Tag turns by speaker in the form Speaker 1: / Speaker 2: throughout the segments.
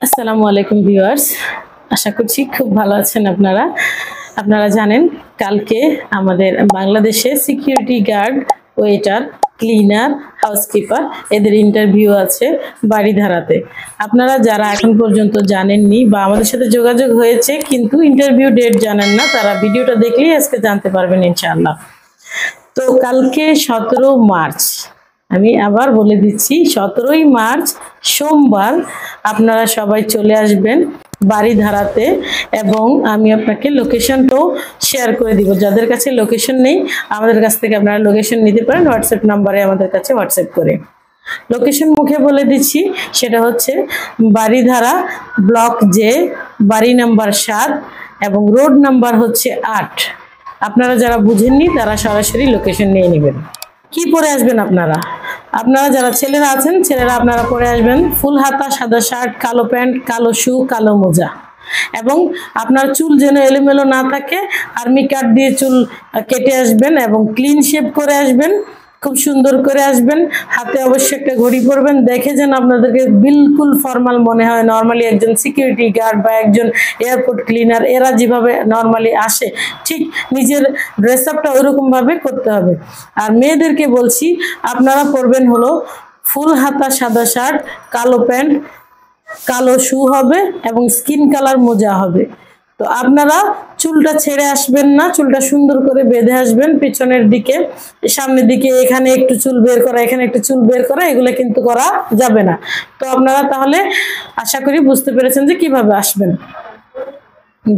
Speaker 1: আসসালামু আলাইকুম ভিউয়ার্স, আশা করছি খুব ভালো আছেন আপনারা। আপনারা জানেন কালকে আমাদের বাংলাদেশে security guard, waiter, cleaner, housekeeper এদের ইন্টারভিউ আছে বারিধারাতে। আপনারা যারা এখন পর্যন্ত জানেননি বা আমাদের সাথে যোগাযোগ হয়েছে কিন্তু ইন্টারভিউ ডেট জানেন না, তারা ভিডিওটা দেখলেই আজকে জানতে পারবেন ইনশাআল্লাহ। তো কালকে 17 মার্চ, আমি আবার বলে দিচ্ছি 17ই মার্চ সোমবার আপনারা সবাই চলে আসবেন বারিধারাতে, এবং আমি আপনাকে লোকেশনটাও শেয়ার করে দিব। যাদের কাছে লোকেশন নেই আমাদের কাছ থেকে আপনারা লোকেশন নিতে পারেন হোয়াটসঅ্যাপ নাম্বারে আমাদের কাছে হোয়াটসঅ্যাপ করে। লোকেশন মুখে বলে দিচ্ছি, সেটা হচ্ছে বারিধারা ব্লক জে, বাড়ি নাম্বার 7 এবং রোড নাম্বার হচ্ছে 8। আপনারা যারা বুঝেননি তারা সরাসরি লোকেশন নিয়ে নেবেন। কি পরে আসবেন আপনারা? আপনারা যারা ছেলেরা আছেন, ছেলেরা আপনারা পরে আসবেন ফুল হাতা সাদা শার্ট, কালো প্যান্ট, কালো শু, কালো মোজা, এবং আপনার চুল যেন এলোমেলো না থাকে আর্মি কাট দিয়ে চুল কেটে আসবেন এবং ক্লিন শেভ করে আসবেন, খুব সুন্দর করে আসবেন। হাতে অবশ্যই একটা ঘড়ি পরবেন, দেখে যেন আপনাদেরকে বিলকুল ফর্মাল মনে হয়। নর্মালি একজন সিকিউরিটি গার্ড বা একজন এয়ারপোর্ট ক্লিনার এরা যেভাবে নর্মালি আসে ঠিক নিজের ড্রেস আপটা ওইরকমভাবে করতে হবে। আর মেয়েদেরকে বলছি আপনারা পরবেন হলো ফুল হাতা সাদা শার্ট, কালো প্যান্ট, কালো শু হবে এবং স্কিন কালার মোজা হবে। তো আপনারা চুলটা ছেড়ে আসবেন না, চুলটা সুন্দর করে বেঁধে আসবেন পিছনের দিকে, সামনের দিকে এখানে একটু চুল বের করা, এখানে একটু চুল বের করা, এগুলো কিন্তু করা যাবে না। তো আপনারা তাহলে আশা করি বুঝতে পেরেছেন যে কিভাবে আসবেন।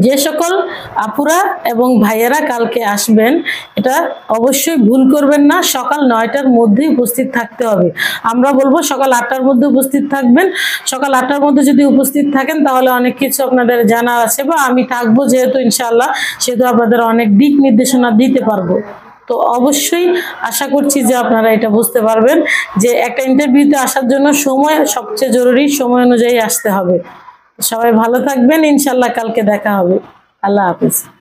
Speaker 1: যে সকল আপুরা এবং ভাইয়েরা কালকে আসবেন এটা অবশ্যই ভুল করবেন না, সকাল 9টার মধ্যে উপস্থিত থাকতে হবে। আমরা বলবো সকাল 8টার মধ্যে উপস্থিত থাকবেন। সকাল 8টার মধ্যে যদি উপস্থিত থাকেন তাহলে অনেক কিছু আপনাদের জানা আছে, বা আমি থাকবো যেহেতু ইনশাআল্লাহ, সেহেতু আপনাদের অনেক দিক নির্দেশনা দিতে পারবো। তো অবশ্যই আশা করছি যে আপনারা এটা বুঝতে পারবেন যে একটা ইন্টারভিউতে আসার জন্য সময় সবচেয়ে জরুরি, সময় অনুযায়ী আসতে হবে। সবাই ভালো থাকবেন, ইনশাআল্লাহ কালকে দেখা হবে। আল্লাহ হাফেজ।